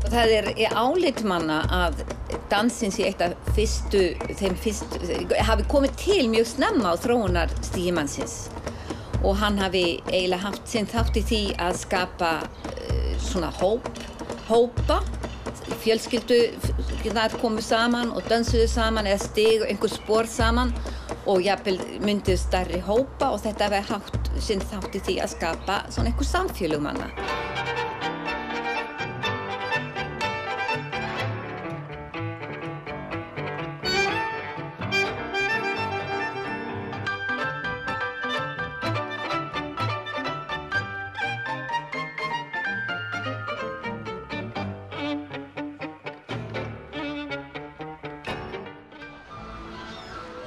Það álit manna að dansinn sé eitt af hafi komið til mjög snemma á þróunarstigi mannsins og hann hafi eiginlega haft sinn þátt í því að skapa svona hópa, fjölskyldur komu saman og dansuðu saman eða stigu einhver spor saman og jafnvel mynduðu stærri hópa og þetta hafi haft sinn þátt í því að skapa svona einhver samfélög manna.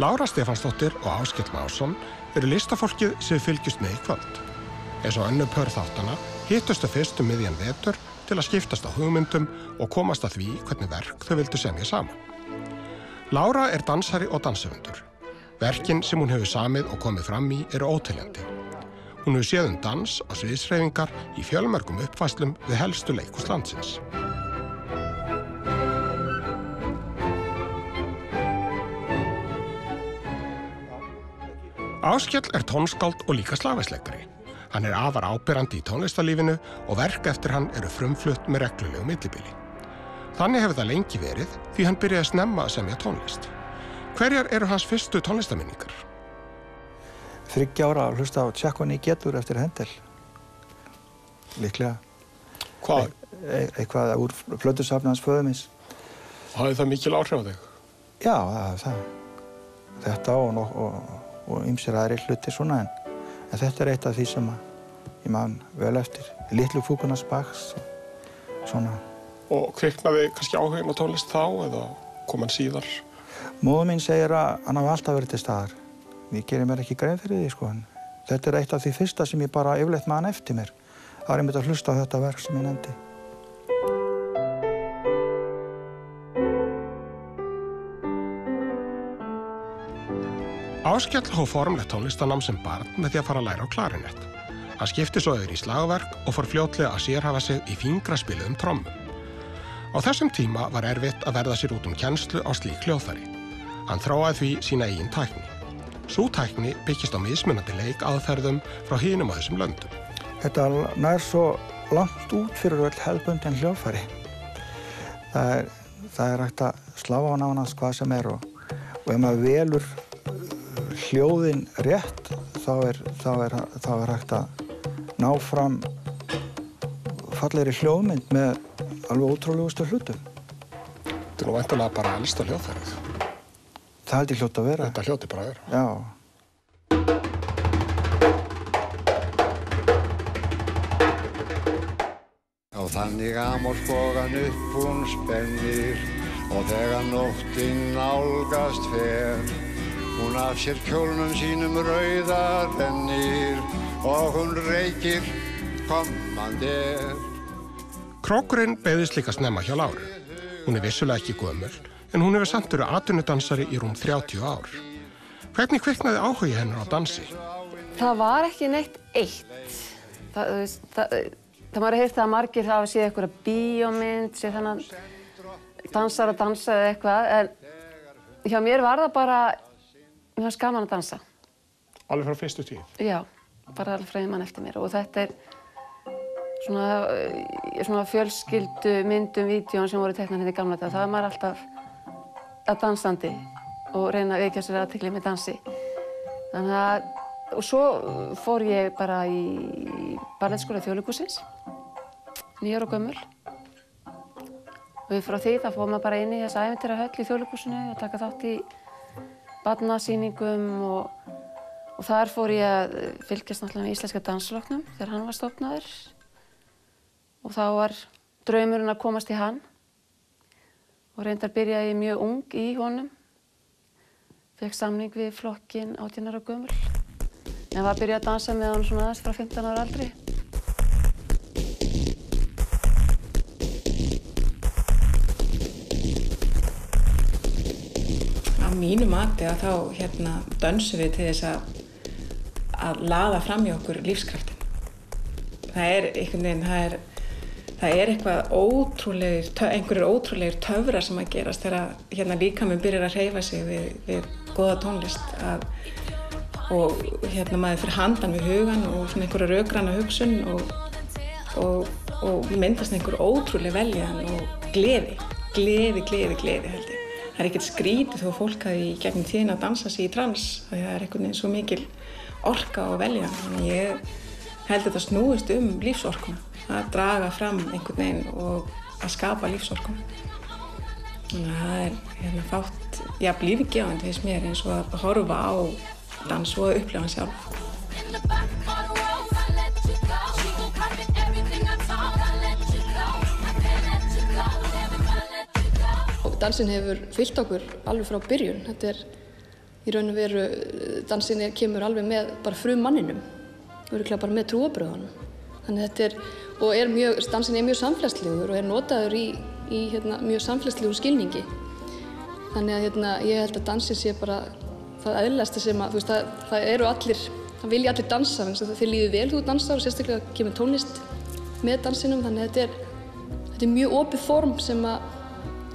Lára Stefánsdóttir og Áskell Másson eru listafólkið sem við fylgjumst með í kvöld. Eins og önnur pör þáttanna hittust þau fyrst miðjan vetur til að skiptast á hugmyndum og komast að því hvernig verk þau vildu semja saman. Lára dansari og danshöfundur. Verkin sem hún hefur samið og komið fram í eru óteljandi. Hún hefur séð dans og sviðshreyfingar í fjölmörgum uppfærslum við helstu leikhús landsins. Áskell tónskáld og líka slagverksleikari. Hann afar áberandi í tónlistarlífinu og verk eftir hann eru frumflutt með reglulegu millibili. Þannig hefur það lengi verið því hann byrjaði snemma að semja tónlist. Hverjar eru hans fyrstu tónlistarminningar? 30 ára að hlusta á Tjekkoni getur eftir Händel. Líklega. Hvað? Eitthvað úr plötusafni hans föður míns. Hafði það mikil áhrif á þig? Já, það. Þetta og ýmsir aðrir hlutir svona en þetta eitt af því sem ég man vel eftir. Litlu fúkunars Bachs og svona. Og kviknaði kannski áhuginn á tónlist þá eða kom hann síðar? Móðir mín segir að hann hafi alltaf verið til staðar. Ég geri mér ekki grein fyrir því sko. Þetta eitt af því fyrsta sem ég bara yfirleitt man eftir mér. Það var einmitt að hlusta á þetta verk sem ég nefndi. Áskell hóf formlegt tónlistarnám sem barn með því að fara að læra á klarinett. Hann skipti svo yfir í slagverk og fór fljótlega að sérhæfa sig í fingraspiluðum trommum. Á þessum tíma var erfitt að verða sér út kennslu á slík hljóðfæri. Hann þróaði því sína eigin tækni. Sú tækni byggist á mismunandi leikaðferðum frá hinum á þessum löndum. Þetta nær svo langt út fyrir öll hefðbundin hljóðfæri. Það hægt að slá á nánast hvað sem og ef maður velur hljóðin rétt þá hægt að ná fram fallegri hljóðmynd með alveg ótrúlegustu hlutum. Þetta nú væntanlega bara elsta hljóðfærið. Það held ég hljótt að vera. Þetta hljóti bara að vera. Já. Og þannig amorskogan upp hún spennir og þegar nóttin nálgast fer hún af sér kjólnum sínum rauðar rennir og hún reykir kommandir. Krókurinn beðist líka snemma hjá Láru. Hún vissulega ekki gömul, en hún hefur samt verið atvinnudansari í rúm 30 ár. Hvernig kviknaði áhugi hennar á dansi? Það var ekki neitt eitt. Það maður heyrt það að margir hafa séð einhverja bíómynd, séð þennan dansara dansa eða eitthvað, en hjá mér var það bara mér fannst gaman að dansa. Alveg frá fyrstu tíð? Já, bara alveg frá mann eftir mér og þetta svona fjölskyldu myndum, vídeón sem voru teknar hérna í gamla daga. Það var maður alltaf að dansandi og reyna að vekja sér athygli með dansi. Og svo fór ég bara í ballettskóla Þjóðleikhússins, 9 ára gömul. Og frá því þá fór maður bara inn í þessa ævintýrahöll í Þjóðleikhússinu og taka þátt í barnasýningum og þar fór ég að fylgjast náttúrulega með Íslenska dansflokknum þegar hann var stofnaður. Og þá var draumurinn að komast í hann og reyndar byrjaði ég mjög ung í honum. Fékk samning við flokkinn 18 ára gömul. En var að byrja að dansa með hann svona aðeins frá 15 ára aldri. Á mínu mati að þá dönsum við til þess að laða fram í okkur lífskraftin. Það einhvern veginn, það eitthvað einhverjir ótrúlegir töfrar sem að gerast þegar líkaminn byrjar að hreyfa sig við góða tónlist og maður fyrir handan við hugan og svona einhverja rökræna hugsun og myndast einhver ótrúleg veljan og gleði held ég. Það ekkert skrítið þó fólk hafi í gegnum tíðina að dansa sig í trans, því það einhvern veginn svo mikil orka og veljan. Þannig ég held að þetta snúist lífsorkuna, að draga fram einhvern veginn og að skapa lífsorkuna. Þannig að það fátt jafn lífgefandi finnst mér eins og að horfa á dans og að upplifa hann sjálf. Dansinn hefur fylgt okkur alveg frá byrjun. Þetta í raun og veru, dansinn kemur alveg með bara frummanninum, örugglega bara með trúarbrögðunum. Þannig dansinn mjög samfélagslegur og notaður í mjög samfélagslegur skilningi. Þannig að ég held að dansinn sé bara það eðlilegasta sem að, það vilja allir dansa, þeir líður vel þú dansar og sérstaklega kemur tónlist með dansinum, þannig að þetta mjög opið form sem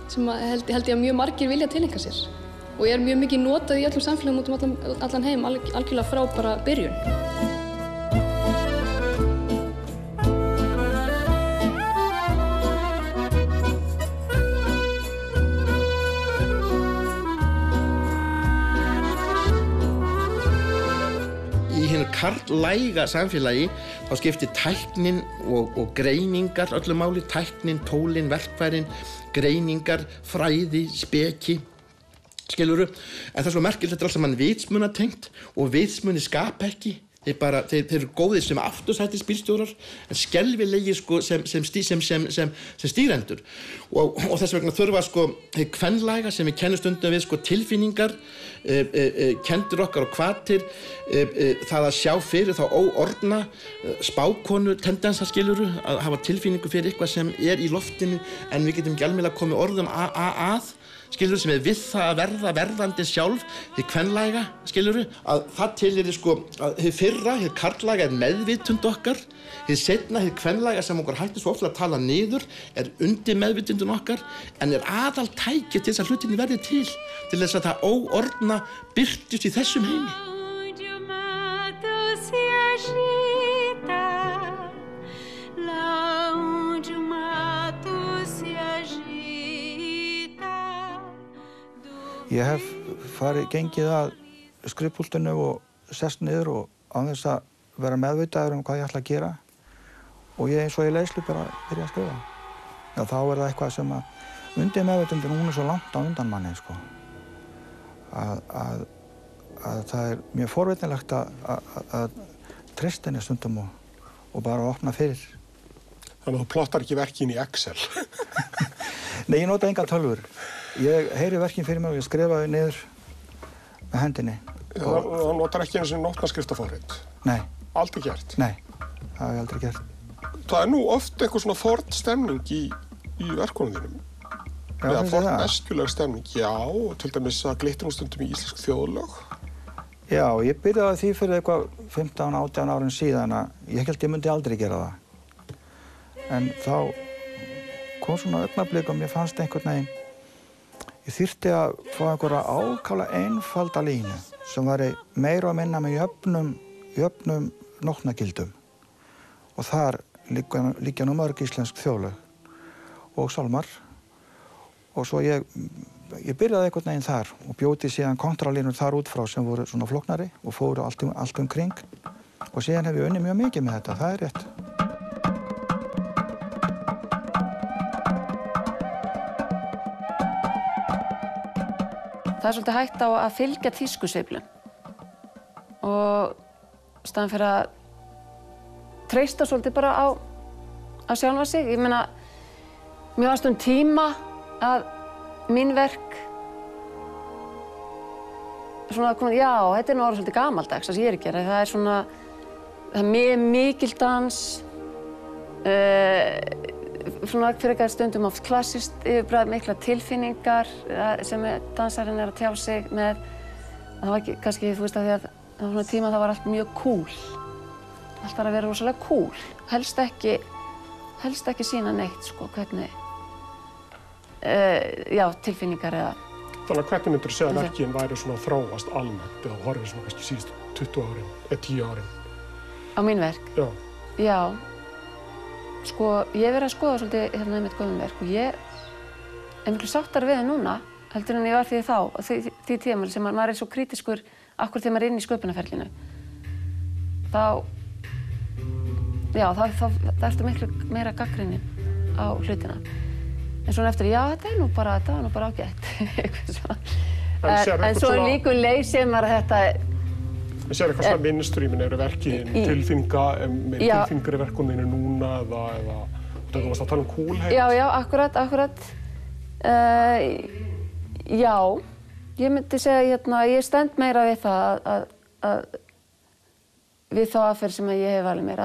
held ég að mjög margir vilja tileinka sér og mjög mikið notað í öllum samfélagum út allan heim, algjörlega frá bara byrjun. Í hinu karllæga samfélagi þá skiptir tæknin og greiningar öllu máli, tæknin, tólin, verkfærin, greiningar, fræði, speki, skilurðu. En það svo merkilegt, þetta allt saman vitsmunatengt og vitsmuni skapa ekki. Þeir eru góðir sem aftursætis bílstjórar en skelfilegir sem stýrendur. Og þess vegna þurfa hið kvenlæga sem við kennum stundum við tilfinningar, kenndir okkar og hvatir, það að sjá fyrir þá óorðna, spákonu tendensa skiluru, að hafa tilfinningu fyrir eitthvað sem í loftinu en við getum ekki almennilega komið orðum að skiluru, sem við það að verða verðandi sjálf, hið kvenlæga skiluru, að það til að hið fyrra, hið karllæga meðvitund okkar, hið seinna, hið kvenlæga sem okkur hættir svo oft að tala niður, undir meðvitundun okkar en aðal tæki til þess að hlutinni verði til þess að það óorðna birtist í þessum heimi. Ég hef gengið að skrifpúltinu og sest niður og án þess að vera meðvitaður hvað ég ætla að gera og eins og ég leyslu bara byrja að skrifa. Já, þá það eitthvað sem að undir meðvitundin, hún svo langt á undan manni, að það mjög forvitnilegt að treysta henni stundum og bara opna fyrir. Þannig að þú plottar ekki verkin í Excel? Nei, ég nota enga tölvur. Ég heyri verkin fyrir mig og ég skrifa þau niður með hendinni. Það notar ekki eins og nótnaskriftafórrit? Nei. Aldrei gert? Nei, það hef ég aldrei gert. Það nú oft eitthvað svona forn stemning í verkunum þínum. Já, eða forn eskjuleg stemning, já, til dæmis að glittir stundum í íslensk þjóðlög. Já, ég byrjaði því fyrir eitthvað 15-18 árin síðan að ég held ég myndi aldrei gera það. En þá kom svona augnablik og mér fannst einhvern veginn ég þyrfti að fá einhverja ákaflega einfalda línu sem væri meira og minna með jöfnum nótnagildum. Og þar liggja nú mörg íslensk þjóðlög og sálmar. Og svo ég byrjaði einhvern veginn þar og bjóti síðan kontralínur þar út frá sem voru svona flóknari og fóru allt kring. Og síðan hef ég unnið mjög mikið með þetta, það rétt. Það svolítið hægt á að fylgja tískusveiflum og staðan fyrir að treysta svolítið bara á sjálfa sig. Ég meina, mér fannst tíma að mín verk svona að koma, já, þetta nú orðið svolítið gamaldags, það sem ég að gera. Það svona, það mikil dans, svona fyrir eitthvað stundum oft klassískt yfirbræð, mikla tilfinningar sem dansarinn að tjá sig með. Það var ekki, kannski, þú veist, að því að það var svona tíma það var allt mjög cool. Allt var að vera rosalega cool. Helst ekki helst ekki sýna neitt, sko, hvernig, já, tilfinningar eða. Þannig að hvernig myndirðu segja að verkin væri svona þróast almennt eða horfið svona kannski síðustu 20 árin eða 10 árin? Á mín verk? Já. Já. Sko, ég hef verið að skoða svolítið hérna einmitt gömul verk og ég er miklu sáttari við það núna heldur en ég var því tímabili sem maður er svo krítiskur akkur þegar maður er inn í sköpunarferlinu. Þá ertu miklu meira gagnrýnin á hlutina. En svona eftir, já, þetta var nú bara ágætt. En svo líku leið sem þetta... En sér eitthvað svona minstrýmin, eru verkin tilfinningar í verkuninu núna eða þú varst að tala um kúlheit? Já, akkurat. Já, ég myndi segja ég stend meira við það að við þá aðferð sem ég hef valið mér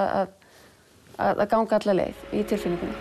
að ganga alla leið í tilfinningunni.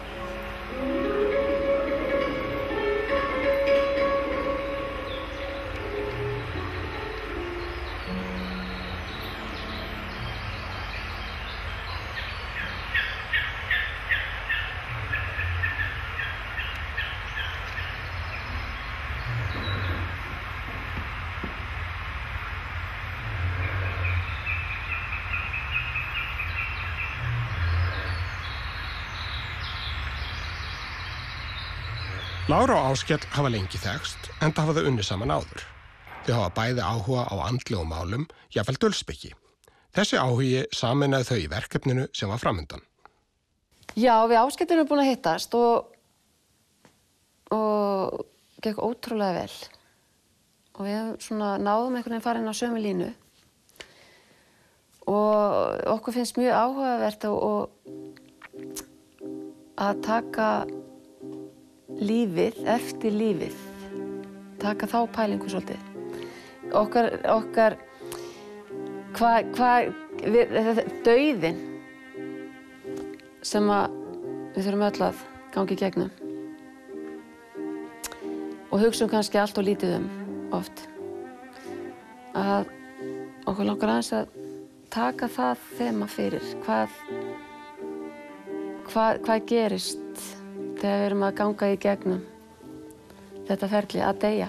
Lára og Áskell hafa lengi þekkst, enda hafa þau unnið saman áður. Þau hafa bæði áhuga á andlegum málum, jafnvel dulspeki. Þessi áhugi sameinaði þau í verkefninu sem var framundan. Já, við Áskell erum búin að hittast og gekk ótrúlega vel. Og við svona náðum einhvern veginn farin á sömu línu. Og okkur finnst mjög áhugavert að taka lífið eftir lífið, taka þá pælingu svolítið. Dauðinn sem við þurfum öll að ganga í gegnum og hugsa kannski allt og lítið oft. Að okkur langar aðeins að taka það þema fyrir, hvað gerist þegar við erum að ganga í gegnum þetta ferli, að deyja.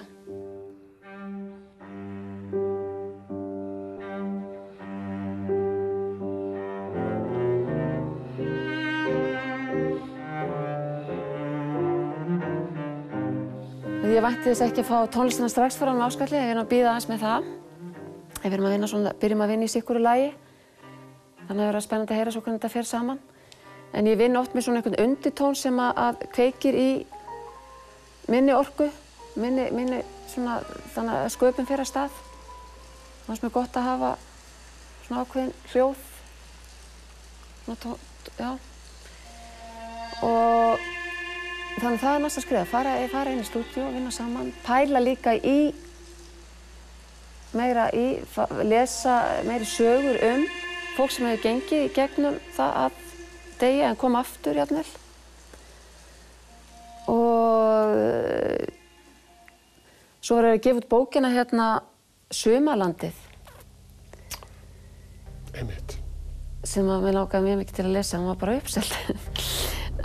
Ég vænti þess ekki að fá tónlistina strax frá með Áskalli, ég er að bíða aðeins með það. Við erum að vinna svona, byrjum að vinna í sikuru lagi, þannig að það verður spennandi að heyra svo hvernig þetta fer saman. En ég vinn oft með svona einhvern undirtón sem að kveikir í minni orku, minni svona, þannig að sköpun fer af stað. Það finnst mér gott að hafa svona ákveðin hljóð, svona já. Og þannig að það er næsta skrifa, fara inn í stúdíu og vinna saman, pæla líka lesa meiri sögur fólk sem hefur gengið í gegnum það að deyja en koma aftur jafnvel. Og svo var ég að gefa út bókina Sumarlandið. Einmitt. Sem að mér langaði mjög mikið til að lesa, hann var bara uppselt.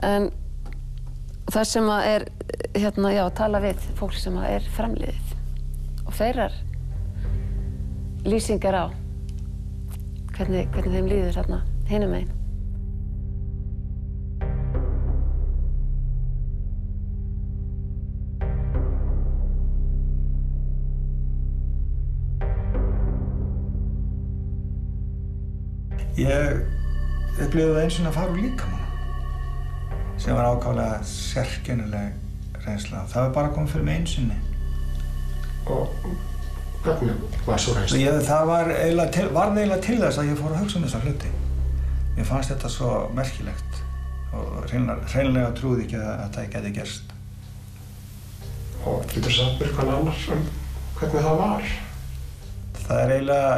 En það sem að er, tala við fólk sem að er framliðið og þeirrar lýsingar á hvernig þeim líður þarna hinum megin. Ég upplifði eins og að fara úr líkamann sem var ákaflega sérkennileg reynsla. Það var bara komið fyrir mig einu sinni. Og hvernig var svo reynsla? Það varð eiginlega til þess að ég fór að hugsa þessa hluti. Mér fannst þetta svo merkilegt og hreinlega trúði ekki að þetta gæti gerst. Og getur þú sagt mér eitthvað annars hvernig það var? Það er eiginlega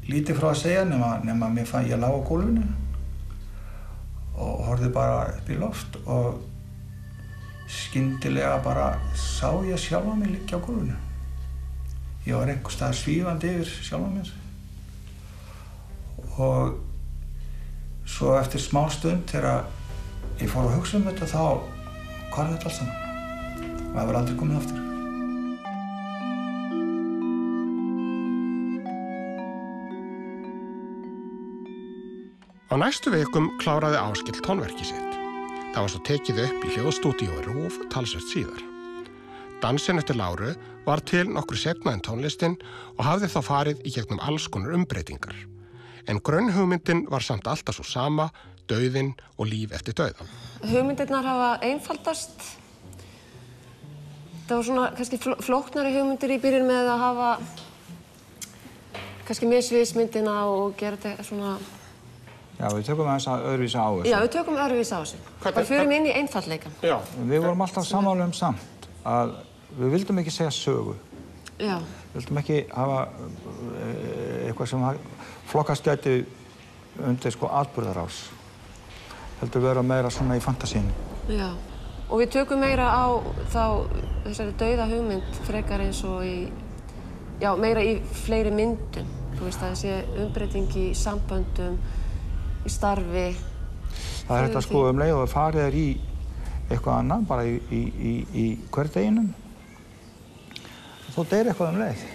lítið frá að segja nema mér fann ég lá á gólfinu og horfði bara upp í loft og skyndilega bara sá ég sjálfa mig liggja á gólfinu. Ég var einhvers staðar svífandi yfir sjálfa mér og svo eftir smá stund þegar ég fór að hugsa þetta þá hvar þetta allt saman og það var aldrei komið aftur. Á næstu vikum kláraði Áskell tónverkið sitt. Það var svo tekið upp í hljóðstúdíói RÚV talsvert síðar. Dansinn eftir Láru var til nokkru seinna en tónlistin og hafði þá farið í gegnum alls konar umbreytingar. En grunnhugmyndin var samt alltaf svo sama, dauðinn og líf eftir dauðan. Hugmyndirnar hafa einfaldast. Það var svona kannski flóknari hugmyndir í byrjun með að hafa kannski með sviðsmyndina og gera þetta svona... Já, við tökum aðeins öðruvísi á þessu. Já, við tökum öðruvísi á þessu. Bara förum inn í einfaldleikann. Já. Við vorum alltaf sammála samt að við vildum ekki segja sögu. Já. Við vildum ekki hafa eitthvað sem flokkast gæti undir atburðarás. Heldur vera meira svona í fantasínu. Já. Og við tökum meira á þessari dauða hugmynd frekar eins og meira í fleiri myndum. Þú veist að þessi umbreyting í samböndum, í starfi. Það er þetta leið og farið í eitthvað annað, bara í hverdeginum. Þó deyr eitthvað leið.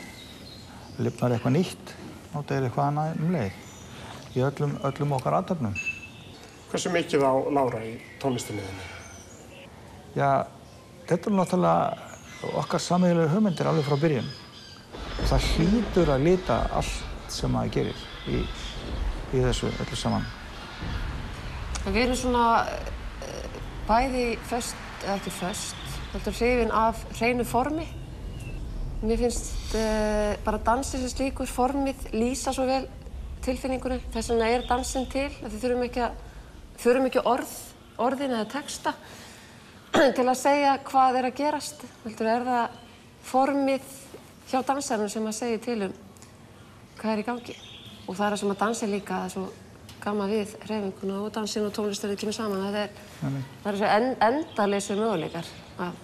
Lifnar eitthvað nýtt, þá deyr eitthvað annað leið. Í öllum okkar athöfnum. Hversu mikið á Lára í tónlistinni þinni? Já, þetta náttúrulega okkar sameiginlegu hugmyndir alveg frá byrjun. Það hlýtur að lita allt sem maður gerir í þessu öllu saman. Við erum svona bæði föst, eða ekki föst, heldur hrifin af hreinu formi. Mér finnst bara dansinn sem slíkur, formið lýsa svo vel tilfinningunni. Þess vegna er dansinn til, að við þurfum ekki orðin eða texta til að segja hvað er að gerast. Heldur er það formið hjá dansarinn sem að segja til hvað er í gangi. Og það er það sem að dansa líka, það er svo gaman við hreyfinguna og dansinn og tónlistin kemur saman. Það er svo endaleysu möguleikar að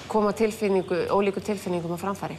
koma ólíkum tilfinningum á framfæri.